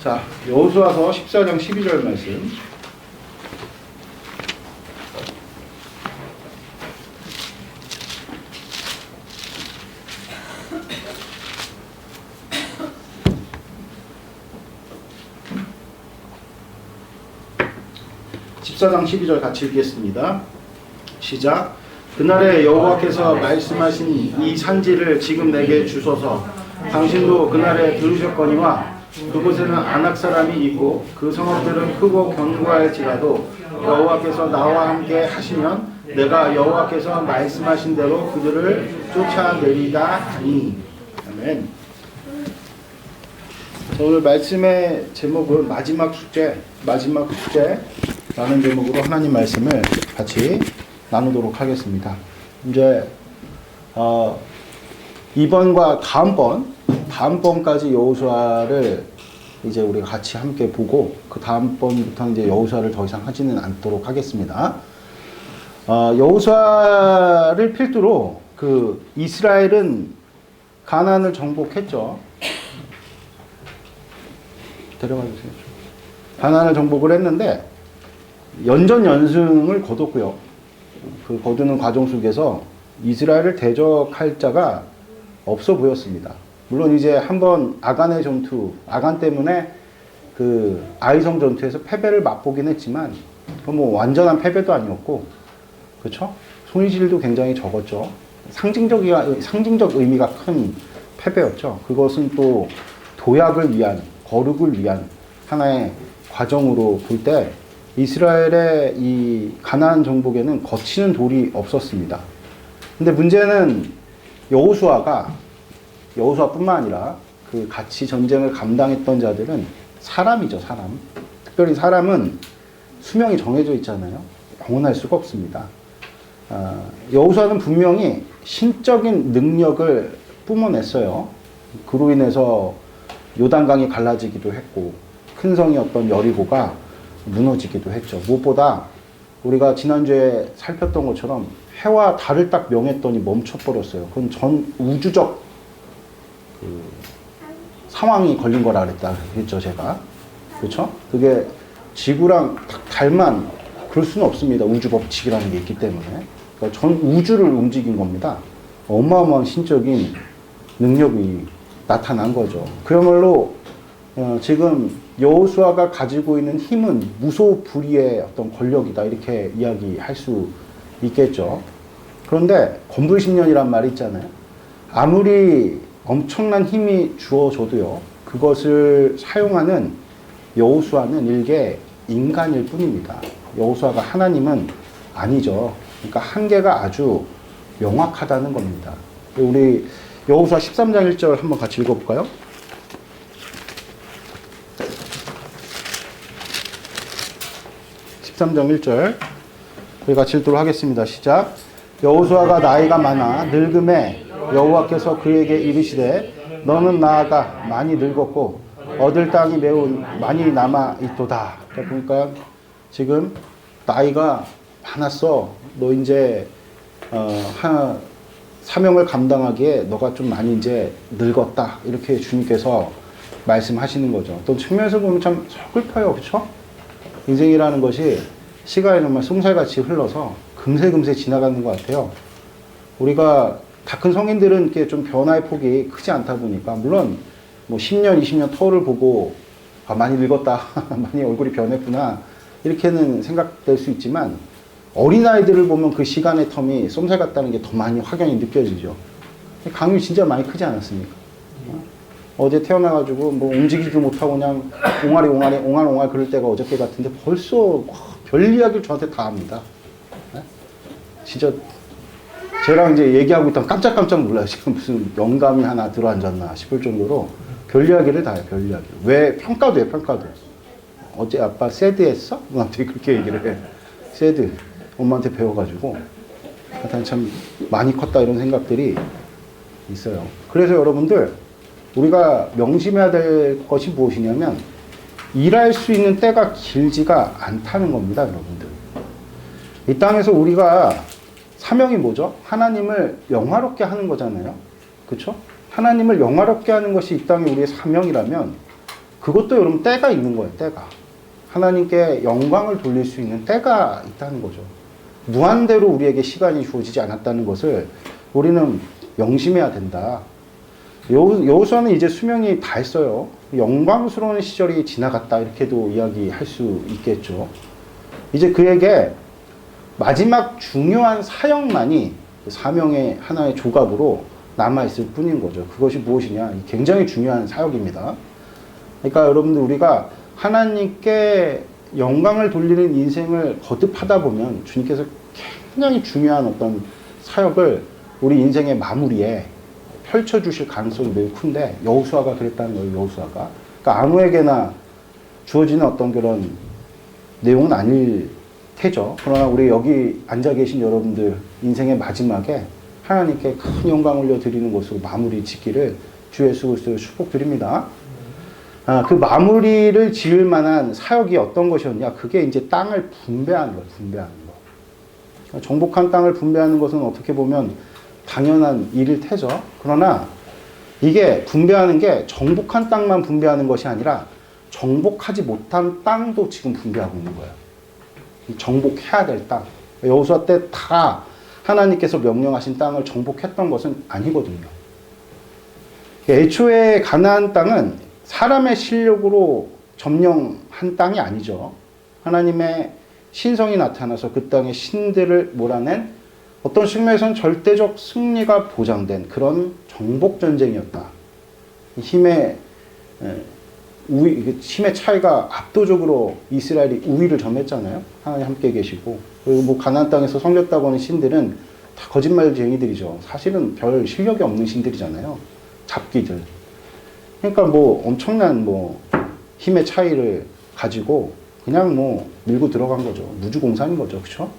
자, 여호수아서 14장 12절 말씀. (14장 12절) 같이 읽겠습니다. 시작. 그날에 여호와께서 말씀하신 이 산지를 지금 내게 주소서. 당신도 그날에 들으셨거니와 그곳에는 아낙 사람이 있고 그 성읍들은 크고 견고할지라도 여호와께서 나와 함께 하시면 내가 여호와께서 말씀하신 대로 그들을 쫓아내리다 하니. 아멘. 자, 오늘 말씀의 제목은 마지막 숙제라는 제목으로 하나님 말씀을 같이 나누도록 하겠습니다. 이제 이번과 다음번까지 여호수아를 이제 우리가 같이 함께 보고 그 다음번부터 이제 여호수아를 더 이상 하지는 않도록 하겠습니다. 여호수아를 필두로 그 이스라엘은 가나안을 정복했죠. 데려가 주세요. 가나안을 정복을 했는데 연전연승을 거뒀고요. 그 거두는 과정 속에서 이스라엘을 대적할 자가 없어 보였습니다. 물론 이제 한번 아간 때문에 그 아이성 전투에서 패배를 맛보긴 했지만 뭐 완전한 패배도 아니었고, 그렇죠? 손실도 굉장히 적었죠. 상징적 의미가 큰 패배였죠. 그것은 또 도약을 위한, 거룩을 위한 하나의 과정으로 볼 때 이스라엘의 이 가나안 정복에는 거치는 돌이 없었습니다. 근데 문제는 여호수아뿐만 아니라 그 같이 전쟁을 감당했던 자들은 사람이죠, 사람. 특별히 사람은 수명이 정해져 있잖아요. 영원할 수가 없습니다. 여호수아는 분명히 신적인 능력을 뿜어냈어요. 그로 인해서 요단강이 갈라지기도 했고 큰 성이었던 여리고가 무너지기도 했죠. 무엇보다 우리가 지난주에 살폈던 것처럼 해와 달을 딱 명했더니 멈춰버렸어요. 그건 전 우주적 그 상황이 걸린 거라 그랬죠, 제가. 그렇죠? 그게 지구랑 달만 그럴 수는 없습니다. 우주 법칙이라는 게 있기 때문에. 그러니까 전 우주를 움직인 겁니다. 어마어마한 신적인 능력이 나타난 거죠. 그야말로 지금 여호수아가 가지고 있는 힘은 무소불위의 어떤 권력이다, 이렇게 이야기할 수 있겠죠. 그런데 건불신년이란 말이 있잖아요. 아무리 엄청난 힘이 주어져도요, 그것을 사용하는 여호수아는 일개 인간일 뿐입니다. 여호수아가 하나님은 아니죠. 그러니까 한계가 아주 명확하다는 겁니다. 우리 여호수아 13장 1절 한번 같이 읽어볼까요? 13장 1절 우리 같이 읽도록 하겠습니다. 시작. 여호수아가 나이가 많아 늙음에 여호와께서 그에게 이르시되 너는 나아가 많이 늙었고 얻을 땅이 매우 많이 남아 있도다. 그러니까 지금 나이가 많았어. 너 이제 사명을 감당하기에 너가 좀 많이 이제 늙었다. 이렇게 주님께서 말씀하시는 거죠. 어떤 측면에서 보면 참 서글퍼요. 그렇죠? 인생이라는 것이 시간이 정말 쏜살같이 흘러서 금세 지나가는 것 같아요. 우리가 다 큰 성인들은 이렇게 좀 변화의 폭이 크지 않다 보니까, 물론 뭐 10년, 20년 터를 보고 많이 늙었다, 많이 얼굴이 변했구나, 이렇게는 생각될 수 있지만 어린아이들을 보면 그 시간의 텀이 쏜살 같다는 게 더 많이 확연히 느껴지죠. 강이 진짜 많이 크지 않았습니까? 어제 태어나가지고 뭐 움직이지도 못하고 그냥 옹알 그럴 때가 어저께 같은데 벌써 별 이야기를 저한테 다 합니다. 네? 진짜 쟤랑 이제 얘기하고 있다가 깜짝 놀라요. 지금 무슨 영감이 하나 들어앉았나 싶을 정도로 별 이야기를 다 해요. 별 이야기. 왜 평가도 해요. 어제 아빠 새드했어? 엄마한테 그렇게 얘기를 해. 새드. 엄마한테 배워가지고 하여튼 참 많이 컸다, 이런 생각들이 있어요. 그래서 여러분들, 우리가 명심해야 될 것이 무엇이냐면 일할 수 있는 때가 길지가 않다는 겁니다. 여러분들, 이 땅에서 우리가 사명이 뭐죠? 하나님을 영화롭게 하는 거잖아요. 그렇죠? 하나님을 영화롭게 하는 것이 이 땅에 우리의 사명이라면 그것도 여러분 때가 있는 거예요. 때가. 하나님께 영광을 돌릴 수 있는 때가 있다는 거죠. 무한대로 우리에게 시간이 주어지지 않았다는 것을 우리는 명심해야 된다. 여호수아는 이제 수명이 다 했어요. 영광스러운 시절이 지나갔다 이렇게도 이야기할 수 있겠죠. 이제 그에게 마지막 중요한 사역만이 사명의 하나의 조각으로 남아있을 뿐인 거죠. 그것이 무엇이냐? 굉장히 중요한 사역입니다. 그러니까 여러분들 우리가 하나님께 영광을 돌리는 인생을 거듭하다 보면 주님께서 굉장히 중요한 어떤 사역을 우리 인생의 마무리에 펼쳐주실 가능성이 매우 큰데 여호수아가 그랬다는 거예요. 여호수아가. 그러니까 아무에게나 주어지는 어떤 그런 내용은 아닐 테죠. 그러나 우리 여기 앉아 계신 여러분들 인생의 마지막에 하나님께 큰 영광 올려드리는 것으로 마무리 짓기를 주 예수 그리스도로 축복드립니다. 그 마무리를 지을 만한 사역이 어떤 것이었냐? 그게 이제 땅을 분배하는 거예요. 분배하는 거. 정복한 땅을 분배하는 것은 어떻게 보면 당연한 일일 테죠. 그러나 이게 분배하는 게 정복한 땅만 분배하는 것이 아니라 정복하지 못한 땅도 지금 분배하고 있는 거예요. 정복해야 될 땅. 여호수아 때 다 하나님께서 명령하신 땅을 정복했던 것은 아니거든요. 애초에 가나안 땅은 사람의 실력으로 점령한 땅이 아니죠. 하나님의 신성이 나타나서 그 땅의 신들을 몰아낸 어떤 측면에서는 절대적 승리가 보장된 그런 정복전쟁이었다. 힘의 차이가 압도적으로 이스라엘이 우위를 점했잖아요. 하나님 함께 계시고. 그리고 뭐 가나안 땅에서 성렸다고 하는 신들은 다 거짓말쟁이들이죠. 사실은 별 실력이 없는 신들이잖아요. 잡기들. 그러니까 뭐 엄청난 뭐 힘의 차이를 가지고 그냥 뭐 밀고 들어간 거죠. 무주공산인 거죠. 그렇죠?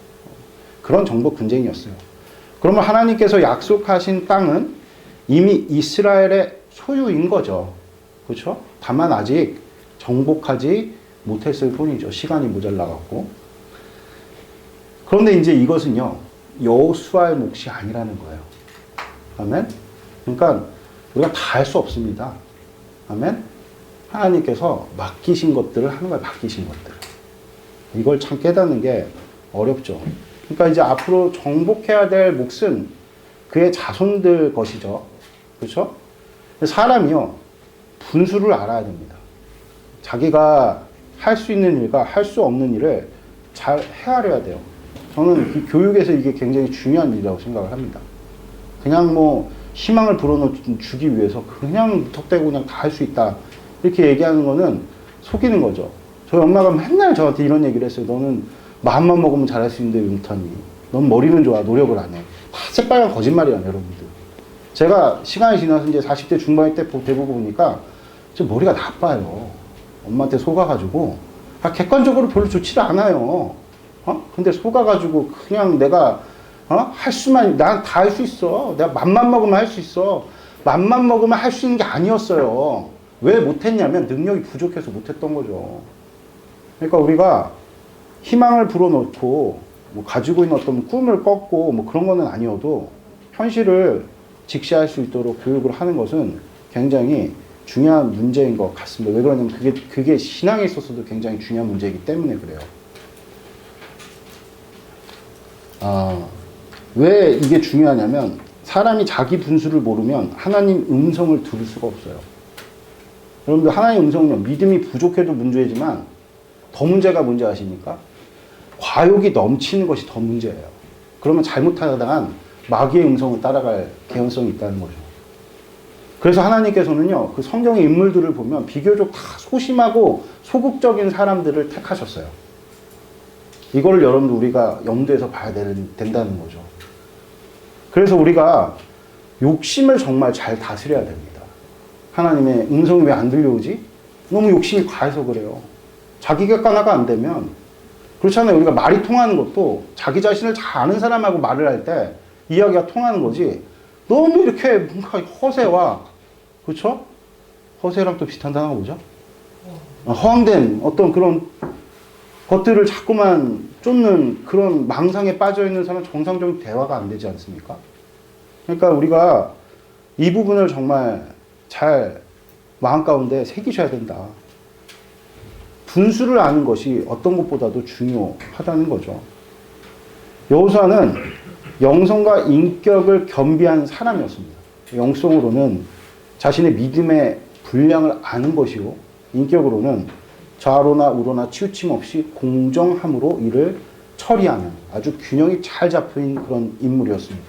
그런 정복 분쟁이었어요. 그러면 하나님께서 약속하신 땅은 이미 이스라엘의 소유인 거죠. 그렇죠? 다만 아직 정복하지 못했을 뿐이죠. 시간이 모자라갖고. 그런데 이제 이것은요, 여호수아의 몫이 아니라는 거예요. 아멘? 그러니까 우리가 다 할 수 없습니다. 아멘? 하나님께서 맡기신 것들을 하는 거예요. 맡기신 것들. 이걸 참 깨닫는 게 어렵죠. 그러니까 이제 앞으로 정복해야 될 몫은 그의 자손들 것이죠. 그렇죠? 사람이요, 분수를 알아야 됩니다. 자기가 할 수 있는 일과 할 수 없는 일을 잘 헤아려야 돼요. 저는 교육에서 이게 굉장히 중요한 일이라고 생각을 합니다. 그냥 뭐 희망을 불어넣기 위해서 그냥 무턱대고 그냥 다 할 수 있다 이렇게 얘기하는 거는 속이는 거죠. 저희 엄마가 맨날 저한테 이런 얘기를 했어요. 너는 마음만 먹으면 잘할 수 있는데 왜 못하니? 넌 머리는 좋아, 노력을 안 해. 다 새빨간 거짓말이야, 여러분들. 제가 시간이 지나서 이제 40대 중반일 때 대부분 보니까 좀 머리가 나빠요. 엄마한테 속아가지고 객관적으로 별로 좋지도 않아요. 근데 속아가지고 그냥 내가 할 수만, 난 다 할 수 있어. 내가 맘만 먹으면 할 수 있어. 맘만 먹으면 할 수 있는 게 아니었어요. 왜 못했냐면 능력이 부족해서 못했던 거죠. 그러니까 우리가 희망을 불어넣고 뭐 가지고 있는 어떤 꿈을 꺾고 뭐 그런 거는 아니어도 현실을 직시할 수 있도록 교육을 하는 것은 굉장히 중요한 문제인 것 같습니다. 왜 그러냐면 그게 신앙에 있어서도 굉장히 중요한 문제이기 때문에 그래요. 왜 이게 중요하냐면 사람이 자기 분수를 모르면 하나님 음성을 들을 수가 없어요. 여러분들 하나님 음성은요, 믿음이 부족해도 문제지만 더 문제가 뭔지 아십니까? 과욕이 넘치는 것이 더 문제예요. 그러면 잘못하다간 마귀의 음성을 따라갈 개연성이 있다는 거죠. 그래서 하나님께서는요, 그 성경의 인물들을 보면 비교적 다 소심하고 소극적인 사람들을 택하셨어요. 이거를 여러분들 우리가 염두에서 봐야 된다는 거죠. 그래서 우리가 욕심을 정말 잘 다스려야 됩니다. 하나님의 음성이 왜 안 들려오지? 너무 욕심이 과해서 그래요. 자기 객관화가 안 되면, 그렇잖아요. 우리가 말이 통하는 것도 자기 자신을 잘 아는 사람하고 말을 할 때 이야기가 통하는 거지. 너무 이렇게 뭔가 허세와, 그렇죠? 허세랑 또 비슷한 단어가 뭐죠? 허황된 어떤 그런 것들을 자꾸만 쫓는 그런 망상에 빠져있는 사람은 정상적인 대화가 안 되지 않습니까? 그러니까 우리가 이 부분을 정말 잘 마음 가운데 새기셔야 된다. 분수를 아는 것이 어떤 것보다도 중요하다는 거죠. 여호수아는 영성과 인격을 겸비한 사람이었습니다. 영성으로는 자신의 믿음의 분량을 아는 것이고, 인격으로는 좌로나 우로나 치우침 없이 공정함으로 일을 처리하는 아주 균형이 잘 잡힌 그런 인물이었습니다.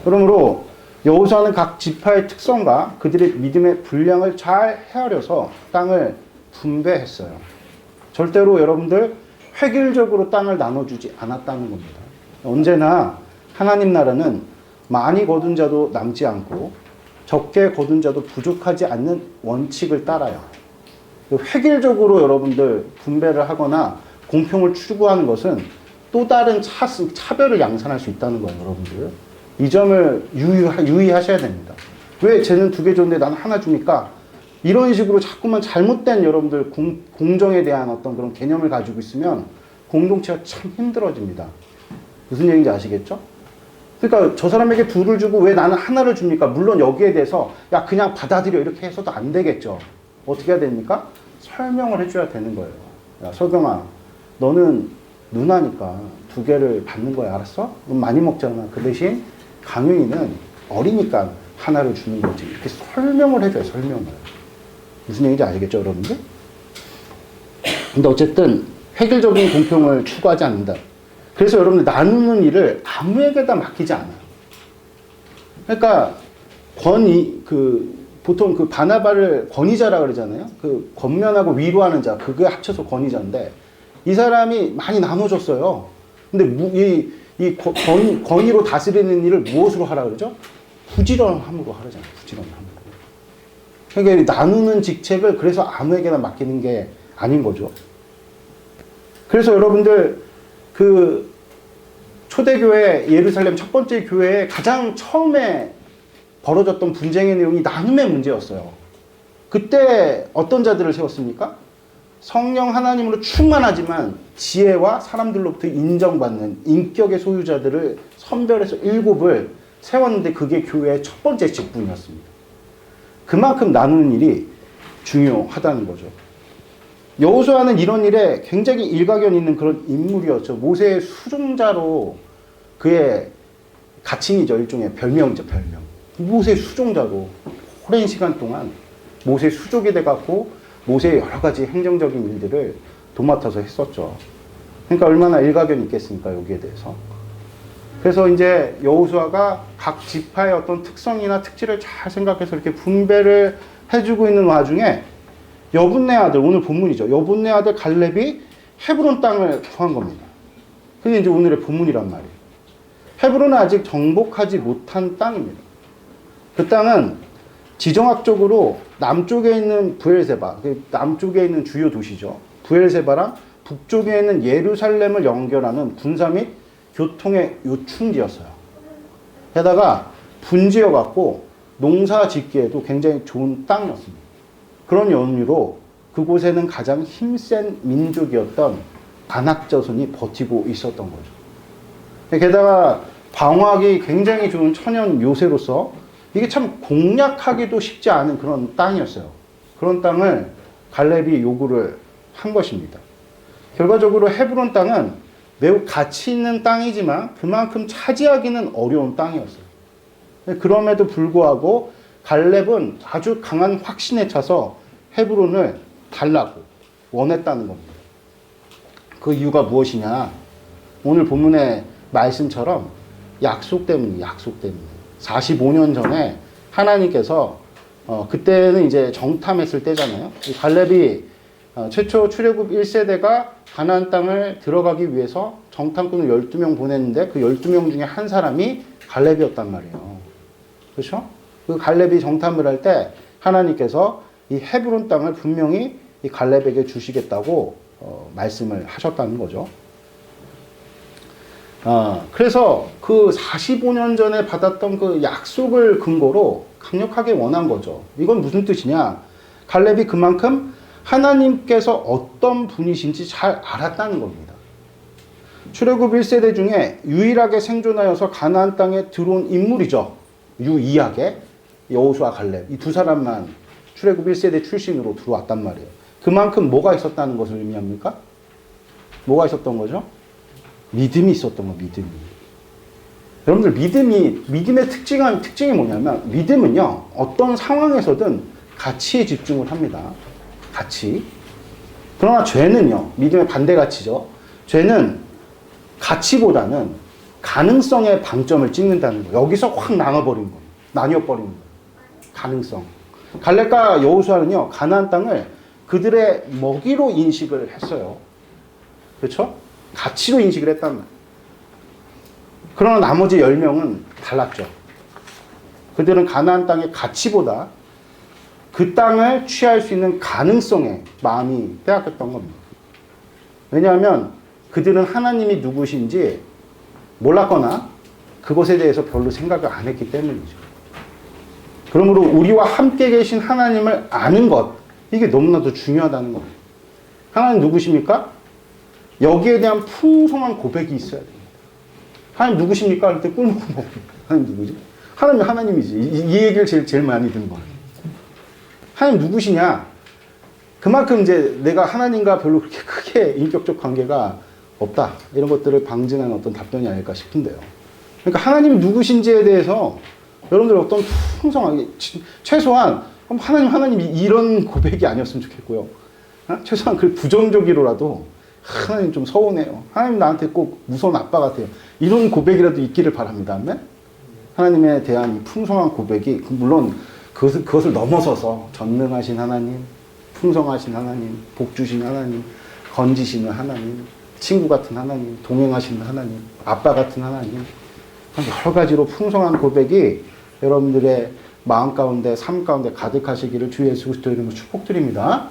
그러므로 여호수아는 각 지파의 특성과 그들의 믿음의 분량을 잘 헤아려서 땅을 분배했어요. 절대로 여러분들 획일적으로 땅을 나눠주지 않았다는 겁니다. 언제나 하나님 나라는 많이 거둔 자도 남지 않고 적게 거둔 자도 부족하지 않는 원칙을 따라요. 획일적으로 여러분들 분배를 하거나 공평을 추구하는 것은 또 다른 차별을 양산할 수 있다는 거예요, 여러분들. 이 점을 유의하셔야 됩니다. 왜 쟤는 2개 줬는데 나는 하나 주니까? 이런 식으로 자꾸만 잘못된 여러분들 공정에 대한 어떤 그런 개념을 가지고 있으면 공동체가 참 힘들어집니다. 무슨 얘기인지 아시겠죠? 그러니까 저 사람에게 2를 주고 왜 나는 하나를 줍니까? 물론 여기에 대해서 야 그냥 받아들여 이렇게 해서도 안 되겠죠. 어떻게 해야 됩니까? 설명을 해줘야 되는 거예요. 야 석영아, 너는 누나니까 2개를 받는 거야, 알았어? 넌 많이 먹잖아. 그 대신 강윤이는 어리니까 하나를 주는 거지. 이렇게 설명을 해줘요, 설명을. 무슨 얘기인지 알겠죠, 여러분들? 근데 어쨌든 획일적인 공평을 추구하지 않는다. 그래서 여러분들 나누는 일을 아무에게다 맡기지 않아요. 그러니까 보통 그 바나바를 권위자라 그러잖아요. 그 권면하고 위로하는 자, 그게 합쳐서 권위자인데 이 사람이 많이 나눠줬어요. 근데 권위로 다스리는 일을 무엇으로 하라 그러죠? 부지런함으로 하라잖아요. 부지런함으로. 그러니까 나누는 직책을 그래서 아무에게나 맡기는 게 아닌 거죠. 그래서 여러분들 그 초대교회 예루살렘 첫 번째 교회에 가장 처음에 벌어졌던 분쟁의 내용이 나눔의 문제였어요. 그때 어떤 자들을 세웠습니까? 성령 하나님으로 충만하지만 지혜와 사람들로부터 인정받는 인격의 소유자들을 선별해서 7을 세웠는데 그게 교회의 첫 번째 직분이었습니다. 그만큼 나누는 일이 중요하다는 거죠. 여호수아는 이런 일에 굉장히 일가견 있는 그런 인물이었죠. 모세의 수종자로 그의 가칭이죠. 일종의 별명이죠, 별명. 모세의 수종자로 오랜 시간 동안 모세의 수족이 돼갖고 모세의 여러 가지 행정적인 일들을 도맡아서 했었죠. 그러니까 얼마나 일가견이 있겠습니까, 여기에 대해서. 그래서 이제 여호수아가 각 지파의 어떤 특성이나 특질을 잘 생각해서 이렇게 분배를 해주고 있는 와중에 여분네 아들, 오늘 본문이죠. 여분네 아들 갈렙이 헤브론 땅을 구한 겁니다. 그게 이제 오늘의 본문이란 말이에요. 헤브론은 아직 정복하지 못한 땅입니다. 그 땅은 지정학적으로 남쪽에 있는 부엘세바, 남쪽에 있는 주요 도시죠. 부엘세바랑 북쪽에 있는 예루살렘을 연결하는 군사 및 교통의 요충지였어요. 게다가 분지여갖고 농사 짓기에도 굉장히 좋은 땅이었습니다. 그런 연유로 그곳에는 가장 힘센 민족이었던 아낙자손이 버티고 있었던 거죠. 게다가 방어하기 굉장히 좋은 천연 요새로서 이게 참 공략하기도 쉽지 않은 그런 땅이었어요. 그런 땅을 갈렙이 요구를 한 것입니다. 결과적으로 헤브론 땅은 매우 가치 있는 땅이지만 그만큼 차지하기는 어려운 땅이었어요. 그럼에도 불구하고 갈렙은 아주 강한 확신에 차서 헤브론을 달라고 원했다는 겁니다. 그 이유가 무엇이냐? 오늘 본문의 말씀처럼 약속 때문이에요. 약속 때문에. 45년 전에 하나님께서 그때는 이제 정탐했을 때잖아요. 갈렙이 최초 출애굽 1세대가 가나안 땅을 들어가기 위해서 정탐꾼을 12명 보냈는데 그 12명 중에 한 사람이 갈렙이었단 말이에요. 그렇죠? 그 갈렙이 정탐을 할 때 하나님께서 이 헤브론 땅을 분명히 이 갈렙에게 주시겠다고 말씀을 하셨다는 거죠. 그래서 그 45년 전에 받았던 그 약속을 근거로 강력하게 원한 거죠. 이건 무슨 뜻이냐? 갈렙이 그만큼 하나님께서 어떤 분이신지 잘 알았다는 겁니다. 출애굽 1세대 중에 유일하게 생존하여서 가나안 땅에 들어온 인물이죠. 유일하게 여호수아 갈렙 이 두 사람만 출애굽 1세대 출신으로 들어왔단 말이에요. 그만큼 뭐가 있었다는 것을 의미합니까? 뭐가 있었던 거죠? 믿음이 있었던 거, 믿음이. 여러분들, 믿음의 특징이 뭐냐면, 믿음은요, 어떤 상황에서든 가치에 집중을 합니다. 가치. 그러나 죄는요, 믿음의 반대 가치죠. 죄는 가치보다는 가능성에 방점을 찍는다는 거예요. 여기서 확 나눠버린 거예요. 나뉘어버린 거예요. 가능성. 갈렙과 여호수아는요, 가나안 땅을 그들의 먹이로 인식을 했어요. 그렇죠? 가치로 인식을 했단 말이에요. 그러나 나머지 10명은 달랐죠. 그들은 가나안 땅의 가치보다 그 땅을 취할 수 있는 가능성에 마음이 빼앗겼던 겁니다. 왜냐하면 그들은 하나님이 누구신지 몰랐거나 그것에 대해서 별로 생각을 안 했기 때문이죠. 그러므로 우리와 함께 계신 하나님을 아는 것, 이게 너무나도 중요하다는 겁니다. 하나님 누구십니까? 여기에 대한 풍성한 고백이 있어야 됩니다. 하나님 누구십니까? 할 때 꿀 먹고 하나님 누구지? 하나님 하나님이지. 이 얘기를 제일 많이 듣는 거예요. 하나님 누구시냐? 그만큼 이제 내가 하나님과 별로 그렇게 크게 인격적 관계가 없다. 이런 것들을 방증하는 어떤 답변이 아닐까 싶은데요. 그러니까 하나님이 누구신지에 대해서 여러분들 어떤 풍성하게, 최소한 하나님이 이런 고백이 아니었으면 좋겠고요. 최소한 그 부정적이로라도 하나님 좀 서운해요. 하나님 나한테 꼭 무서운 아빠 같아요. 이런 고백이라도 있기를 바랍니다. 아멘? 하나님에 대한 이 풍성한 고백이, 물론 그것을 넘어서서 전능하신 하나님, 풍성하신 하나님, 복 주신 하나님, 건지시는 하나님, 친구 같은 하나님, 동행하시는 하나님, 아빠 같은 하나님, 여러 가지로 풍성한 고백이 여러분들의 마음 가운데, 삶 가운데 가득하시기를 주 예수 그리스도 이름으로 축복드립니다.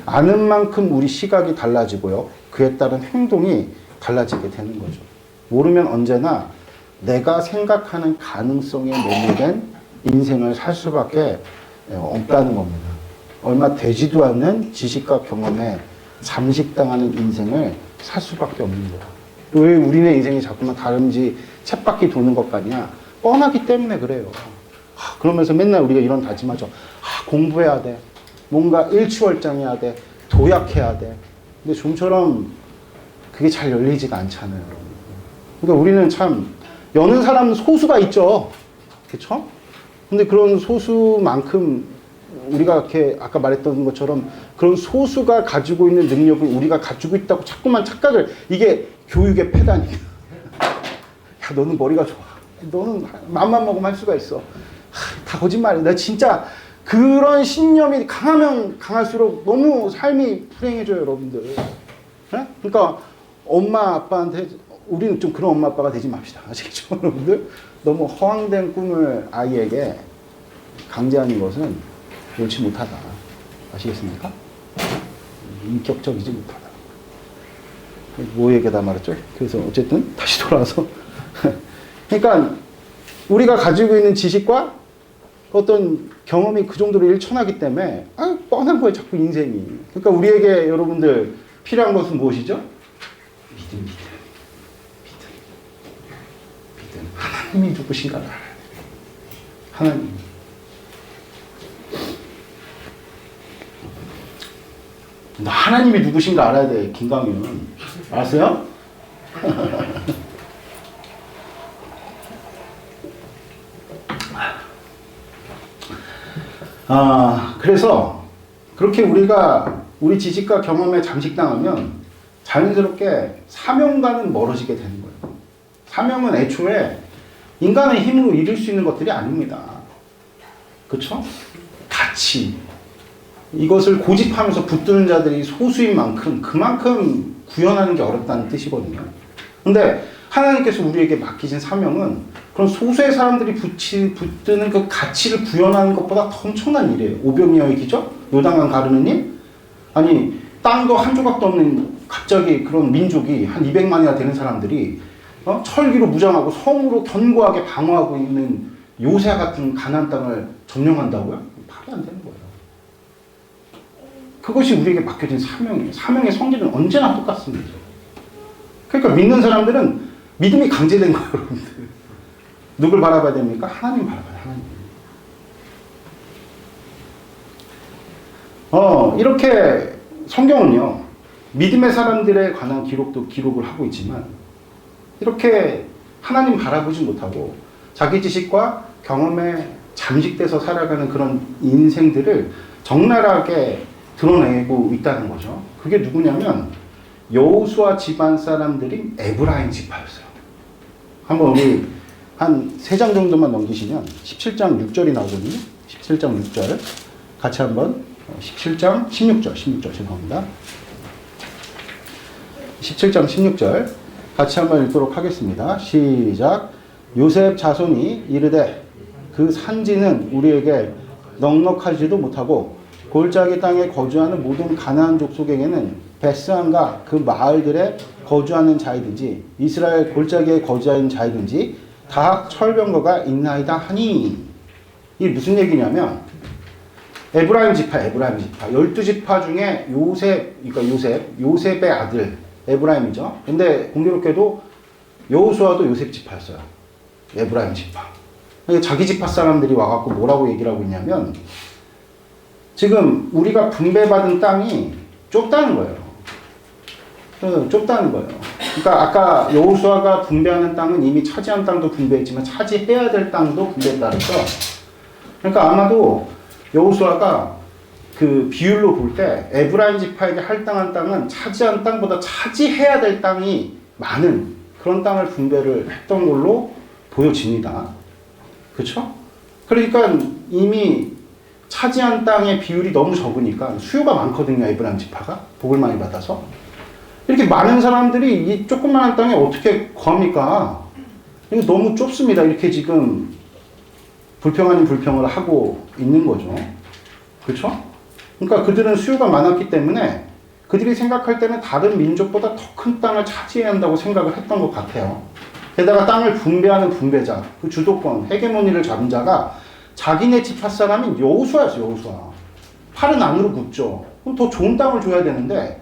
아는 만큼 우리 시각이 달라지고요. 그에 따른 행동이 달라지게 되는 거죠. 모르면 언제나 내가 생각하는 가능성에 매몰된 인생을 살 수밖에 없다는 겁니다. 얼마 되지도 않는 지식과 경험에 잠식당하는 인생을 살 수밖에 없는 거예요. 왜 우리네 인생이 자꾸만 다른지 쳇바퀴 도는 것 같냐? 뻔하기 때문에 그래요. 그러면서 맨날 우리가 이런 다짐하죠. 공부해야 돼. 뭔가 일취월장해야 돼. 도약해야 돼. 근데 좀처럼 그게 잘 열리지가 않잖아요. 그러니까 우리는 참 여는 사람은 소수가 있죠. 그렇죠? 근데 그런 소수만큼 우리가 이렇게 아까 말했던 것처럼 그런 소수가 가지고 있는 능력을 우리가 가지고 있다고 자꾸만 착각을, 이게 교육의 폐단이야. 야, 너는 머리가 좋아. 너는 맘만 먹으면 할 수가 있어. 다 거짓말이야. 나 진짜 그런 신념이 강하면 강할수록 너무 삶이 불행해져요, 여러분들. 네? 그러니까 엄마 아빠한테, 우리는 좀 그런 엄마 아빠가 되지 맙시다. 아시겠죠, 여러분들? 너무 허황된 꿈을 아이에게 강제하는 것은 옳지 못하다. 아시겠습니까? 인격적이지 못하다. 뭐 얘기하다 말았죠? 그래서 어쨌든 다시 돌아와서 그러니까 우리가 가지고 있는 지식과 어떤 경험이 그 정도로 일천하기 때문에 뻔한 거예요, 자꾸 인생이. 그러니까 우리에게 여러분들 필요한 것은 무엇이죠? 믿음. 하나님이 누구신가를 알아야 돼요. 하나님. 하나님이 누구신가 알아야 돼, 김강윤. 아세요? 그래서 그렇게 우리가 우리 지식과 경험에 잠식당하면 자연스럽게 사명과는 멀어지게 되는 거예요. 사명은 애초에 인간의 힘으로 이룰 수 있는 것들이 아닙니다. 그렇죠? 가치. 이것을 고집하면서 붙드는 자들이 소수인 만큼 그만큼 구현하는 게 어렵다는 뜻이거든요. 근데 하나님께서 우리에게 맡기신 사명은 그런 소수의 사람들이 붙드는 그 가치를 구현하는 것보다 더 엄청난 일이에요. 오병이어의 기적? 요단강 가르는 일? 아니, 땅도 한 조각도 없는 갑자기 그런 민족이 한 200만이나 되는 사람들이 철기로 무장하고 성으로 견고하게 방어하고 있는 요새 같은 가나안 땅을 점령한다고요? 말이 안 되는 거예요. 그것이 우리에게 맡겨진 사명이에요. 사명의 성질은 언제나 똑같습니다. 그러니까 믿는 사람들은 믿음이 강제된 거예요, 여러분들. 누굴 바라봐야 됩니까? 하나님 바라봐요, 하나님. 이렇게 성경은요, 믿음의 사람들에 관한 기록도 기록을 하고 있지만, 이렇게 하나님 바라보지 못하고 자기 지식과 경험에 잠식돼서 살아가는 그런 인생들을 적나라하게 드러내고 있다는 거죠. 그게 누구냐면 여호수아 집안 사람들인 에브라임 지파였어요. 한번 우리 한 3장 정도만 넘기시면 17장 6절이 나오거든요. 17장 6절 같이 한번 17장 16절 죄송합니다. 17장 16절 같이 한번 읽도록 하겠습니다. 시작. 요셉 자손이 이르되 그 산지는 우리에게 넉넉하지도 못하고 골짜기 땅에 거주하는 모든 가나안 족속에게는 베스안과 그 마을들에 거주하는 자이든지 이스라엘 골짜기에 거주하는 자이든지 다 철병거가 있나이다 하니, 이게 무슨 얘기냐면 에브라임 지파 12지파 중에 요셉의 아들 에브라임이죠. 근데 공교롭게도 여호수아도 요셉 지파였어요. 에브라임 지파. 자기 지파 사람들이 와갖고 뭐라고 얘기를 하고 있냐면 지금 우리가 분배받은 땅이 좁다는 거예요. 그러니까 아까 여호수아가 분배하는 땅은 이미 차지한 땅도 분배했지만 차지해야 될 땅도 분배했다 그랬죠. 그러니까 아마도 여호수아가 그 비율로 볼 때 에브라임 지파에게 할당한 땅은 차지한 땅보다 차지해야 될 땅이 많은 그런 땅을 분배를 했던 걸로 보여집니다. 그렇죠? 그러니까 이미 차지한 땅의 비율이 너무 적으니까 수요가 많거든요. 에브라임 지파가 복을 많이 받아서. 이렇게 많은 사람들이 이 조그마한 땅에 어떻게 구합니까? 이거 너무 좁습니다. 이렇게 지금 불평 아닌 불평을 하고 있는 거죠. 그렇죠? 그러니까 그들은 수요가 많았기 때문에 그들이 생각할 때는 다른 민족보다 더 큰 땅을 차지해야 한다고 생각을 했던 것 같아요. 게다가 땅을 분배하는 분배자, 그 주도권, 헤게모니를 잡은 자가 자기네 지파 사람인 여호수아였어요. 여호수아. 팔은 안으로 굽죠. 그럼 더 좋은 땅을 줘야 되는데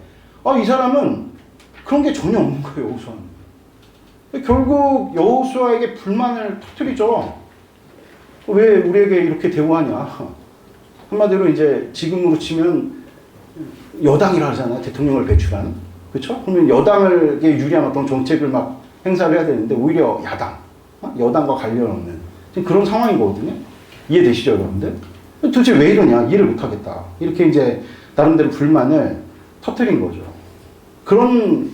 이 사람은 그런 게 전혀 없는 거예요. 여호수아는. 결국 여호수아에게 불만을 터뜨리죠. 왜 우리에게 이렇게 대우하냐. 한마디로 이제 지금으로 치면 여당이라 하잖아요. 대통령을 배출하는. 그렇죠? 그러면 여당에게 유리한 어떤 정책을 막 행사를 해야 되는데 오히려 야당, 여당과 관련 없는 지금 그런 상황이거든요. 이해되시죠, 여러분들? 도대체 왜 이러냐? 이해를 못하겠다. 이렇게 이제 나름대로 불만을 터뜨린 거죠. 그런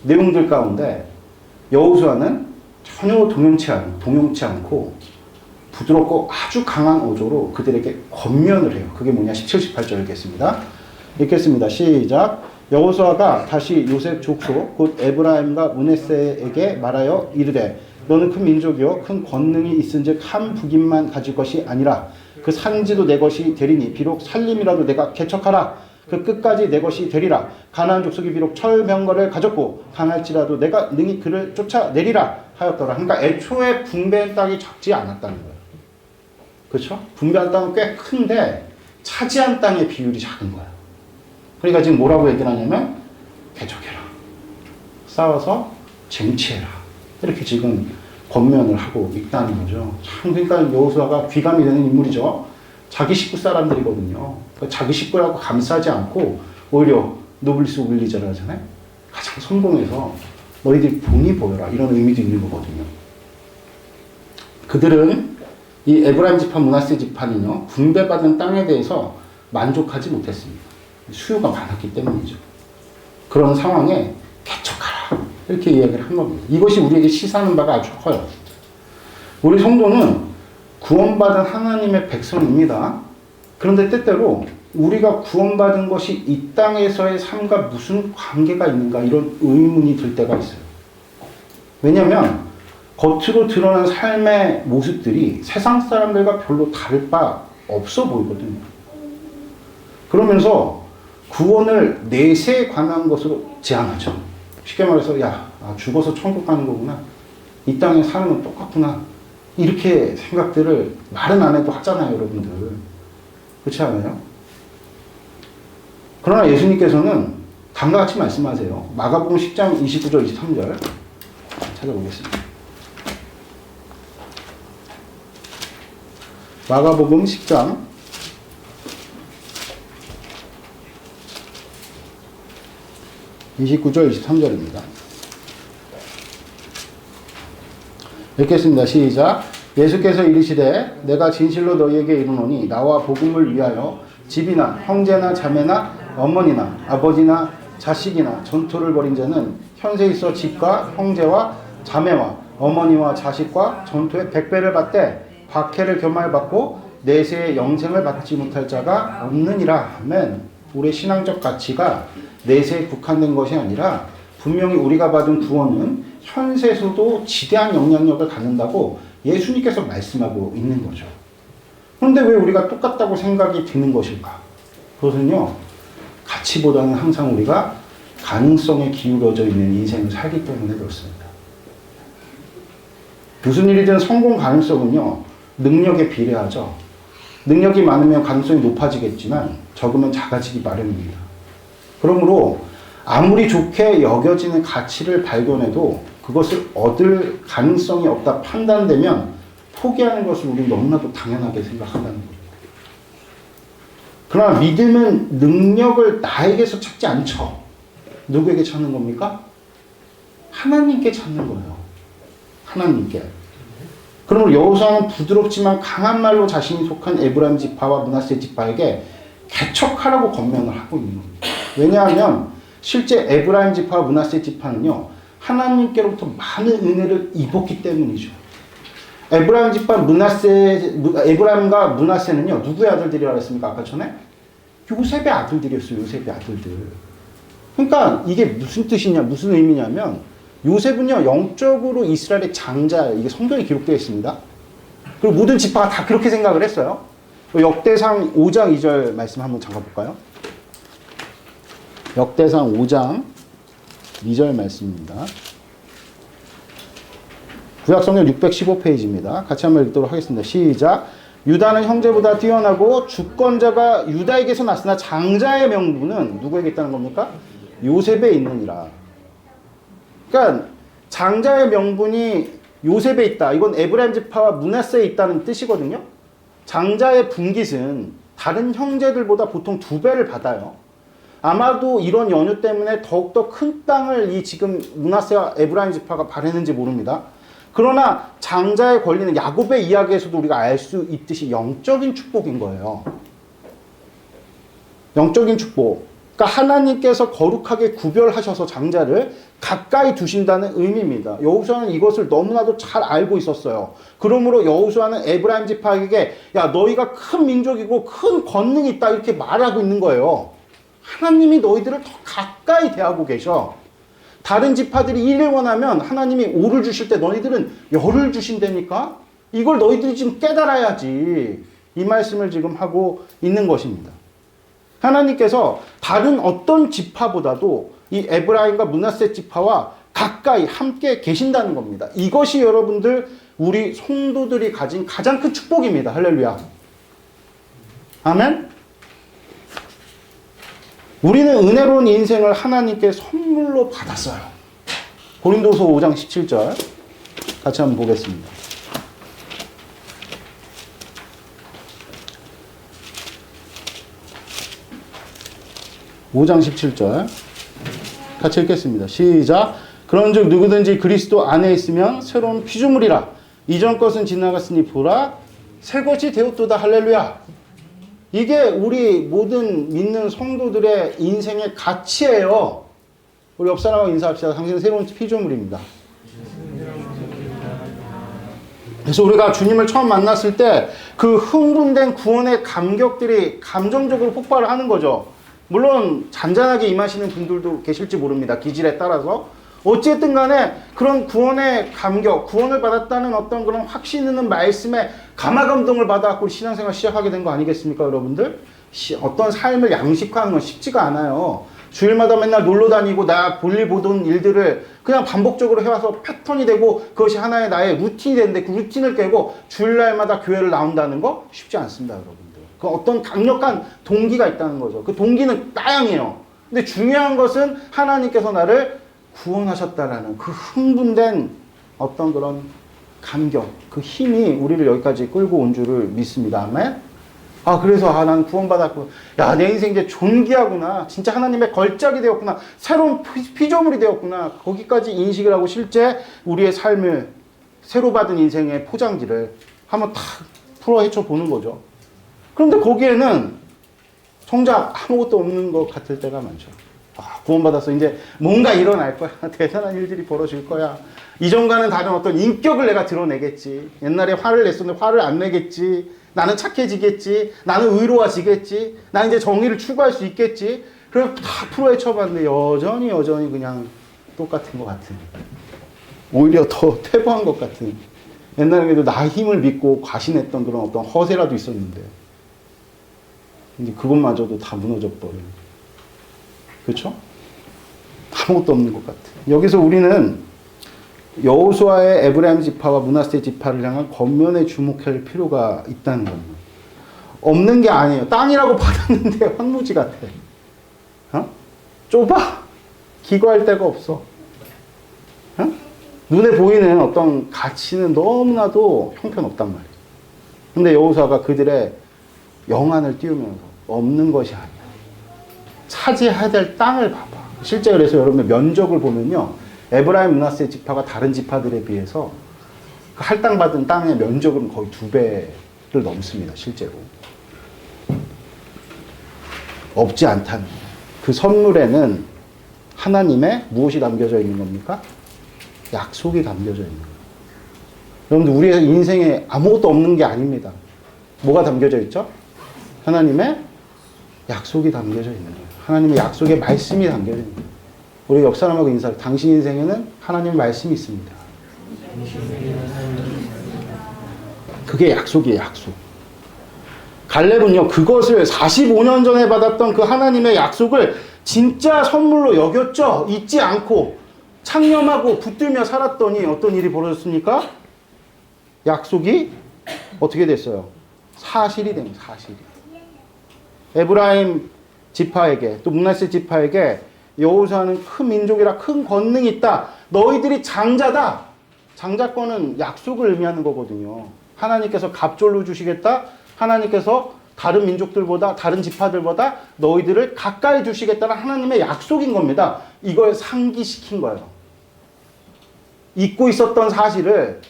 내용들 가운데 여호수아는 전혀 동용치 않고 부드럽고 아주 강한 어조로 그들에게 권면을 해요. 그게 뭐냐? 17, 18절 읽겠습니다. 시작. 여호수아가 다시 요셉 족속 곧 에브라임과 므낫세에게 말하여 이르되 너는 큰 민족이요 큰 권능이 있은즉 한 북인만 가질 것이 아니라 그 산지도 내 것이 되리니 비록 살림이라도 내가 개척하라 그 끝까지 내 것이 되리라. 가나안 족속이 비록 철병거를 가졌고 강할지라도 내가 능히 그를 쫓아내리라 하였더라. 그러니까 애초에 분배한 땅이 적지 않았다는 거예요. 그렇죠? 분배한 땅은 꽤 큰데 차지한 땅의 비율이 작은 거예요. 그러니까 지금 뭐라고 얘기를 하냐면 개척해라. 싸워서 쟁취해라. 이렇게 지금 권면을 하고 있다는 거죠. 참 그러니까 여호수아가 귀감이 되는 인물이죠. 자기 식구 사람들이거든요. 그러니까 자기 식구라고 감싸지 않고 오히려 노블리스 오빌리저를 하잖아요. 가장 성공해서 너희들이 본이 보여라. 이런 의미도 있는 거거든요. 그들은 이 에브라임 지파 므낫세 지파는요. 분배받은 땅에 대해서 만족하지 못했습니다. 수요가 많았기 때문이죠. 그런 상황에 개척하라. 이렇게 이야기를 한 겁니다. 이것이 우리에게 시사하는 바가 아주 커요. 우리 성도는 구원받은 하나님의 백성입니다. 그런데 때때로 우리가 구원받은 것이 이 땅에서의 삶과 무슨 관계가 있는가 이런 의문이 들 때가 있어요. 왜냐하면 겉으로 드러난 삶의 모습들이 세상 사람들과 별로 다를 바 없어 보이거든요. 그러면서 구원을 내세에 관한 것으로 제한하죠. 쉽게 말해서 죽어서 천국 가는 거구나. 이 땅에 사는 건 똑같구나. 이렇게 생각들을 말은 안 해도 하잖아요, 여러분들. 그렇지 않아요? 그러나 예수님께서는 다음과 같이 말씀하세요. 마가복음 10장 29절 23절 찾아보겠습니다. 마가복음 10장 29절, 23절입니다. 읽겠습니다. 시작. 예수께서 이르시되 내가 진실로 너희에게 이르노니 나와 복음을 위하여 집이나 형제나 자매나 어머니나 아버지나 자식이나 전투를 벌인 자는 현세 있어 집과 형제와 자매와 어머니와 자식과 전투에 100배를 받되 박해를 겸하여 받고 내세의 영생을 받지 못할 자가 없느니라 하면, 우리의 신앙적 가치가 내세에 국한된 것이 아니라 분명히 우리가 받은 구원은 현세에서도 지대한 영향력을 갖는다고 예수님께서 말씀하고 있는 거죠. 그런데 왜 우리가 똑같다고 생각이 드는 것일까? 그것은요, 가치보다는 항상 우리가 가능성에 기울어져 있는 인생을 살기 때문에 그렇습니다. 무슨 일이든 성공 가능성은요, 능력에 비례하죠. 능력이 많으면 가능성이 높아지겠지만 적으면 작아지기 마련입니다. 그러므로 아무리 좋게 여겨지는 가치를 발견해도 그것을 얻을 가능성이 없다 판단되면 포기하는 것을 우리는 너무나도 당연하게 생각한다는 겁니다. 그러나 믿음은 능력을 나에게서 찾지 않죠. 누구에게 찾는 겁니까? 하나님께 찾는 거예요. 하나님께. 그러므로 여호수아는 부드럽지만 강한 말로 자신이 속한 에브라임 지파와 므낫세 지파에게 개척하라고 권면을 하고 있는 겁니다. 왜냐하면 실제 에브라임 지파와 므낫세 지파는요, 하나님께로부터 많은 은혜를 입었기 때문이죠. 에브라임 지파 에브라임과 므낫세는요, 누구의 아들들이라고 했습니까? 아까 전에? 요셉의 아들들이었어요. 요셉의 아들들. 그러니까 이게 무슨 뜻이냐, 무슨 의미냐면, 요셉은요, 영적으로 이스라엘의 장자예요. 이게 성경에 기록되어 있습니다. 그리고 모든 지파가 다 그렇게 생각을 했어요. 역대상 5장 2절 말씀 한번 잠깐 볼까요? 역대상 5장 2절 말씀입니다. 구약성경 615페이지입니다. 같이 한번 읽도록 하겠습니다. 시작. 유다는 형제보다 뛰어나고 주권자가 유다에게서 났으나 장자의 명분은 누구에게 있다는 겁니까? 요셉에 있느니라. 그러니까 장자의 명분이 요셉에 있다. 이건 에브라임 지파와 므낫세에 있다는 뜻이거든요. 장자의 분깃은 다른 형제들보다 보통 2배를 받아요. 아마도 이런 연유 때문에 더욱더 큰 땅을 이 지금 므낫세와 에브라임 지파가 바랬는지 모릅니다. 그러나 장자의 권리는 야곱의 이야기에서도 우리가 알 수 있듯이 영적인 축복인 거예요. 영적인 축복. 그러니까 하나님께서 거룩하게 구별하셔서 장자를 가까이 두신다는 의미입니다. 여호수아는 이것을 너무나도 잘 알고 있었어요. 그러므로 여호수아는 에브라임 지파에게 야, 너희가 큰 민족이고 큰 권능이 있다 이렇게 말하고 있는 거예요. 하나님이 너희들을 더 가까이 대하고 계셔. 다른 지파들이 1을 원하면 하나님이 5를 주실 때 너희들은 10을 주신다니까? 이걸 너희들이 지금 깨달아야지. 이 말씀을 지금 하고 있는 것입니다. 하나님께서 다른 어떤 지파보다도 이 에브라임과 므낫세 지파와 가까이 함께 계신다는 겁니다. 이것이 여러분들 우리 성도들이 가진 가장 큰 축복입니다. 할렐루야. 아멘. 우리는 은혜로운 인생을 하나님께 선물로 받았어요. 고린도서 5장 17절 같이 한번 보겠습니다. (5장 17절) 같이 읽겠습니다. 시작. 그런즉 누구든지 그리스도 안에 있으면 새로운 피조물이라. 이전 것은 지나갔으니 보라 새 것이 되었도다. 할렐루야. 이게 우리 모든 믿는 성도들의 인생의 가치예요. 우리 옆 사람하고 인사합시다. 당신은 새로운 피조물입니다. 그래서 우리가 주님을 처음 만났을 때 그 흥분된 구원의 감격들이 감정적으로 폭발을 하는 거죠. 물론 잔잔하게 임하시는 분들도 계실지 모릅니다. 기질에 따라서. 어쨌든 간에 그런 구원의 감격, 구원을 받았다는 어떤 그런 확신 있는 말씀에 감화감동을 받아갖고 신앙생활 시작하게 된 거 아니겠습니까, 여러분들? 어떤 삶을 양식화하는 건 쉽지가 않아요. 주일마다 맨날 놀러 다니고 나 볼일 보던 일들을 그냥 반복적으로 해와서 패턴이 되고 그것이 하나의 나의 루틴이 되는데 그 루틴을 깨고 주일날마다 교회를 나온다는 거 쉽지 않습니다, 여러분들. 그 어떤 강력한 동기가 있다는 거죠. 그 동기는 다양해요. 근데 중요한 것은 하나님께서 나를 구원하셨다라는 그 흥분된 어떤 그런 감격, 그 힘이 우리를 여기까지 끌고 온 줄을 믿습니다. 아멘. 그래서 난 구원받았고, 야, 내 인생 이제 존귀하구나. 진짜 하나님의 걸작이 되었구나. 새로운 피조물이 되었구나. 거기까지 인식을 하고 실제 우리의 삶을 새로 받은 인생의 포장지를 한번 탁 풀어 헤쳐 보는 거죠. 그런데 거기에는 정작 아무것도 없는 것 같을 때가 많죠. 구원받았어. 이제 뭔가 일어날 거야. 대단한 일들이 벌어질 거야. 이전과는 다른 어떤 인격을 내가 드러내겠지. 옛날에 화를 냈었는데 화를 안 내겠지. 나는 착해지겠지. 나는 의로워지겠지. 나는 이제 정의를 추구할 수 있겠지. 그래서 다 풀어 헤쳐봤는데 여전히 그냥 똑같은 것 같은. 오히려 더 퇴보한 것 같은. 옛날에도 나 힘을 믿고 과신했던 그런 어떤 허세라도 있었는데. 이제 그것마저도 다 무너져 버린. 그렇죠? 아무것도 없는 것 같아. 여기서 우리는 여호수아의 에브라임 지파와 므낫세 지파를 향한 겉면에 주목할 필요가 있다는 겁니다. 없는 게 아니에요. 땅이라고 받았는데 황무지 같아. 좁아. 기거할 데가 없어. 눈에 보이는 어떤 가치는 너무나도 형편없단 말이에요. 근데 여호수아가 그들의 영안을 띄우면서 없는 것이 아니야. 차지해야 될 땅을 봐봐. 실제 그래서 여러분의 면적을 보면요. 에브라임 므낫세 지파가 다른 지파들에 비해서 그 할당받은 땅의 면적은 거의 2배를 넘습니다. 실제로. 없지 않다는 그 선물에는 하나님의 무엇이 담겨져 있는 겁니까? 약속이 담겨져 있는 거예요. 여러분들 우리의 인생에 아무것도 없는 게 아닙니다. 뭐가 담겨져 있죠? 하나님의 약속이 담겨져 있는 거예요. 하나님의 약속의 말씀이 담겨져 있는 거예요. 우리 옆 사람하고 인사를. 당신 인생에는 하나님의 말씀이 있습니다. 그게 약속이에요. 약속. 갈렙은요. 그것을 45년 전에 받았던 그 하나님의 약속을 진짜 선물로 여겼죠. 잊지 않고 창념하고 붙들며 살았더니 어떤 일이 벌어졌습니까? 약속이 어떻게 됐어요? 사실이 됩니다. 사실이. 에브라임 지파에게 또 므낫세 지파에게 여호수아는 큰 민족이라 큰 권능이 있다. 너희들이 장자다. 장자권은 약속을 의미하는 거거든요. 하나님께서 갑절로 주시겠다. 하나님께서 다른 민족들보다 다른 지파들보다 너희들을 가까이 두시겠다는 하나님의 약속인 겁니다. 이걸 상기시킨 거예요. 잊고 있었던 사실을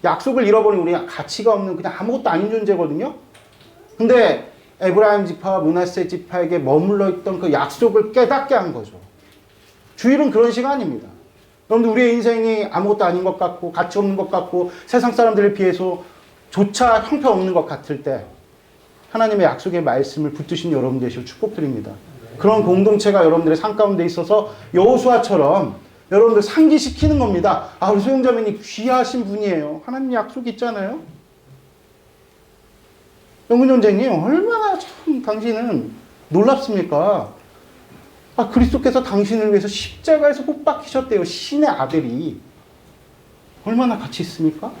약속을 잃어버린 우리가 가치가 없는 그냥 아무것도 아닌 존재거든요. 근데 에브라임 지파와 므낫세 지파에게 머물러 있던 그 약속을 깨닫게 한 거죠. 주일은 그런 시간입니다. 여러분들 우리의 인생이 아무것도 아닌 것 같고 가치 없는 것 같고 세상 사람들에 비해서 조차 형편없는 것 같을 때 하나님의 약속의 말씀을 붙드신 여러분 되시고 축복드립니다. 그런 공동체가 여러분들의 삶 가운데 있어서 여호수아처럼 여러분들 상기시키는 겁니다. 우리 소영자매님 귀하신 분이에요. 하나님 약속이 있잖아요. 영근전쟁님 얼마나 참 당신은 놀랍습니까? 그리스도께서 당신을 위해서 십자가에서 못 박히셨대요. 신의 아들이. 얼마나 가치 있습니까?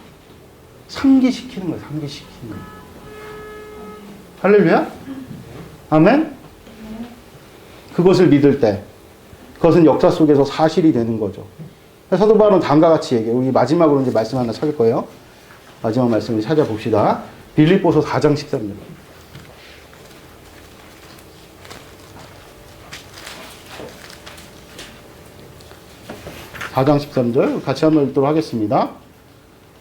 상기시키는 거예요. 상기시키는 거예요. 할렐루야? 아멘? 그것을 믿을 때 그것은 역사 속에서 사실이 되는 거죠. 사도 바울은 다음과 같이 얘기해요. 우리 마지막으로 이제 말씀 하나 찾을 거예요. 마지막 말씀을 찾아봅시다. 빌립보서 4장 13절. 4장 13절 같이 한번 읽도록 하겠습니다.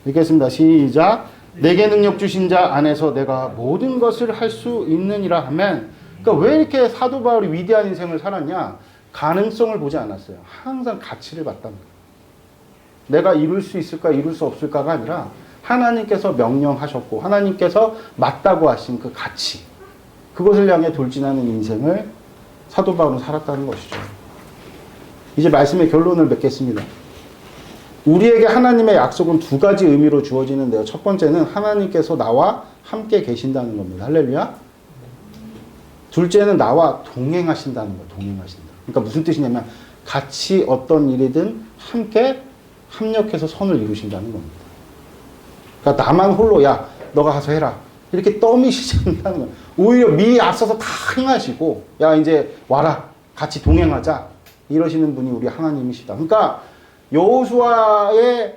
읽겠습니다. 시작. 내게 능력 주신 자 안에서 내가 모든 것을 할 수 있느니라 하면, 그러니까 왜 이렇게 사도 바울이 위대한 인생을 살았냐? 가능성을 보지 않았어요. 항상 가치를 봤답니다. 내가 이룰 수 있을까 이룰 수 없을까가 아니라 하나님께서 명령하셨고 하나님께서 맞다고 하신 그 가치, 그것을 향해 돌진하는 인생을 사도 바울은 살았다는 것이죠. 이제 말씀의 결론을 맺겠습니다. 우리에게 하나님의 약속은 두 가지 의미로 주어지는데요. 첫 번째는 하나님께서 나와 함께 계신다는 겁니다. 할렐루야. 둘째는 나와 동행하신다는 거예요. 동행하신다. 그러니까 무슨 뜻이냐면 같이 어떤 일이든 함께 합력해서 선을 이루신다는 겁니다. 그러니까 나만 홀로 야 너가 가서 해라 이렇게 떠미시지 않는다는 거예요. 오히려 미리 앞서서 다 행하시고 야 이제 와라 같이 동행하자 이러시는 분이 우리 하나님이시다. 그러니까 여호수아에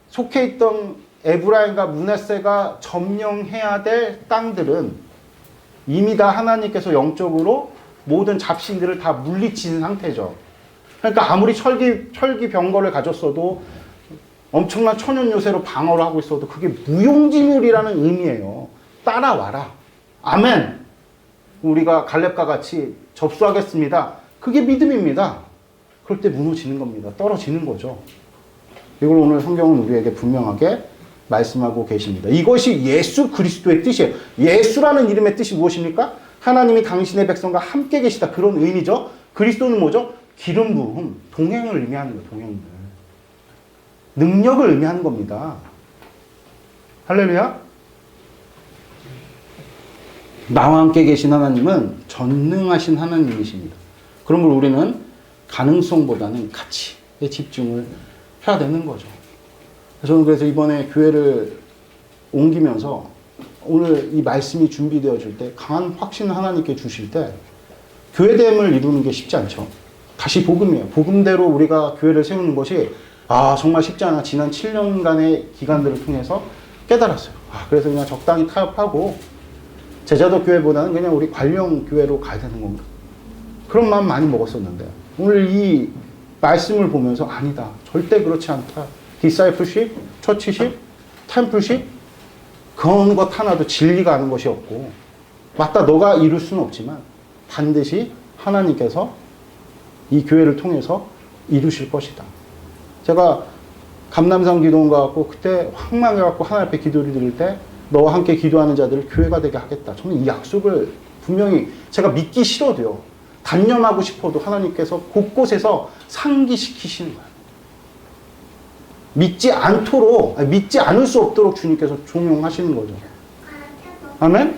속해 있던 에브라임과 므낫세가 점령해야 될 땅들은 이미 다 하나님께서 영적으로 모든 잡신들을 다 물리친 상태죠. 그러니까 아무리 철기병거를 가졌어도 엄청난 천연 요새로 방어를 하고 있어도 그게 무용지물이라는 의미예요. 따라와라. 아멘. 우리가 갈렙과 같이 접수하겠습니다. 그게 믿음입니다. 그럴 때 무너지는 겁니다. 떨어지는 거죠. 이걸 오늘 성경은 우리에게 분명하게 말씀하고 계십니다. 이것이 예수 그리스도의 뜻이에요. 예수라는 이름의 뜻이 무엇입니까? 하나님이 당신의 백성과 함께 계시다. 그런 의미죠. 그리스도는 뭐죠? 기름 부음, 동행을 의미하는 거예요. 동행을. 능력을 의미하는 겁니다. 할렐루야. 나와 함께 계신 하나님은 전능하신 하나님이십니다. 그런 걸 우리는 가능성보다는 가치에 집중을 해야 되는 거죠. 저는 그래서 이번에 교회를 옮기면서 오늘 이 말씀이 준비되어질 때 강한 확신을 하나님께 주실 때 교회됨을 이루는 게 쉽지 않죠. 다시 복음이에요. 복음대로 우리가 교회를 세우는 것이 정말 쉽지 않아. 지난 7년간의 기간들을 통해서 깨달았어요. 그래서 그냥 적당히 타협하고 제자도 교회보다는 그냥 우리 관령 교회로 가야 되는 건가? 그런 마음 많이 먹었었는데 오늘 이 말씀을 보면서 아니다. 절대 그렇지 않다. 디사이플십, 처치십, 템플십 그런 것 하나도 진리가 아는 것이 없고 맞다. 너가 이룰 수는 없지만 반드시 하나님께서 이 교회를 통해서 이루실 것이다. 제가 감남산 기도원 가갖고 그때 황망해갖고 하나님 앞에 기도를 드릴 때 너와 함께 기도하는 자들을 교회가 되게 하겠다. 저는 이 약속을 분명히 제가 믿기 싫어도요. 단념하고 싶어도 하나님께서 곳곳에서 상기시키시는 거예요. 믿지 않을 수 없도록 주님께서 종용하시는 거죠. 아멘?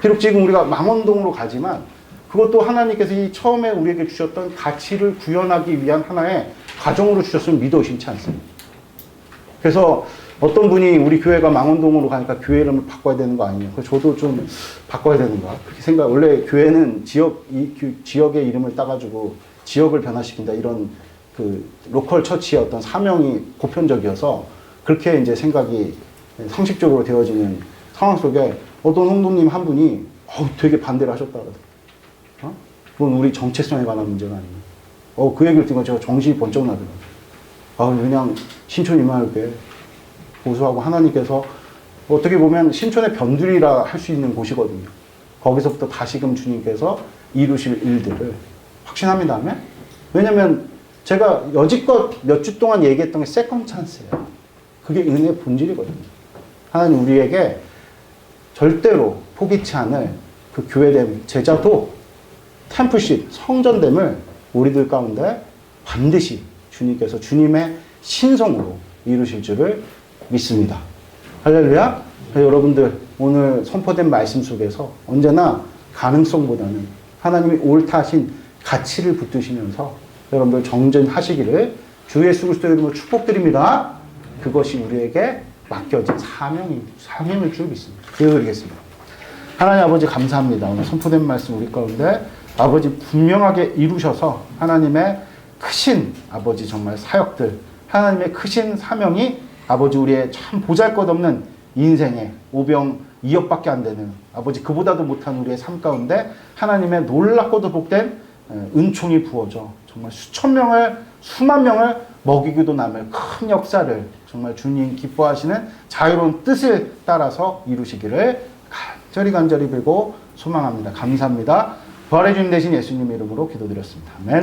비록 지금 우리가 망원동으로 가지만 그것도 하나님께서 이 처음에 우리에게 주셨던 가치를 구현하기 위한 하나의 과정으로 주셨으면 믿어 의심치 않습니다. 그래서 어떤 분이 우리 교회가 망원동으로 가니까 교회 이름을 바꿔야 되는 거 아니냐. 그래서 저도 좀 바꿔야 되는가. 그렇게 생각, 원래 교회는 지역의 이름을 따가지고 지역을 변화시킨다. 이런 그 로컬 처치의 어떤 사명이 보편적이어서 그렇게 이제 생각이 상식적으로 되어지는 상황 속에 어떤 홍도님 한 분이 되게 반대를 하셨다거든요. 그건 우리 정체성에 관한 문제가 아니에요. 그 얘기를 듣고 제가 정신이 번쩍 나더라고요. 그냥 신촌 이마을교회 보수하고 하나님께서 어떻게 보면 신촌의 변두리라 할 수 있는 곳이거든요. 거기서부터 다시금 주님께서 이루실 일들을 확신합니다. 왜냐면 제가 여지껏 몇 주 동안 얘기했던 게 세컨 찬스예요. 그게 은혜의 본질이거든요. 하나님 우리에게 절대로 포기치 않을 그 교회됨, 제자도 템플십, 성전됨을 우리들 가운데 반드시 주님께서 주님의 신성으로 이루실 줄을 믿습니다. 할렐루야. 여러분들 오늘 선포된 말씀 속에서 언제나 가능성보다는 하나님이 옳다 하신 가치를 붙드시면서 여러분들 정전하시기를 주 예수 그리스도 이름으로 축복드립니다. 그것이 우리에게 맡겨진 사명일 줄 믿습니다. 기도드리겠습니다. 하나님 아버지 감사합니다. 오늘 선포된 말씀 우리 가운데 아버지 분명하게 이루셔서 하나님의 크신 아버지 정말 사역들 하나님의 크신 사명이 아버지 우리의 참 보잘것없는 인생의 오병 2억밖에 안 되는 아버지 그보다도 못한 우리의 삶 가운데 하나님의 놀랍고도 복된 은총이 부어져 정말 수천 명을 수만 명을 먹이기도 남을 큰 역사를 정말 주님 기뻐하시는 자유로운 뜻을 따라서 이루시기를 간절히 빌고 소망합니다. 감사합니다. 부활의 주님 되신 예수님 이름으로 기도드렸습니다. 아멘.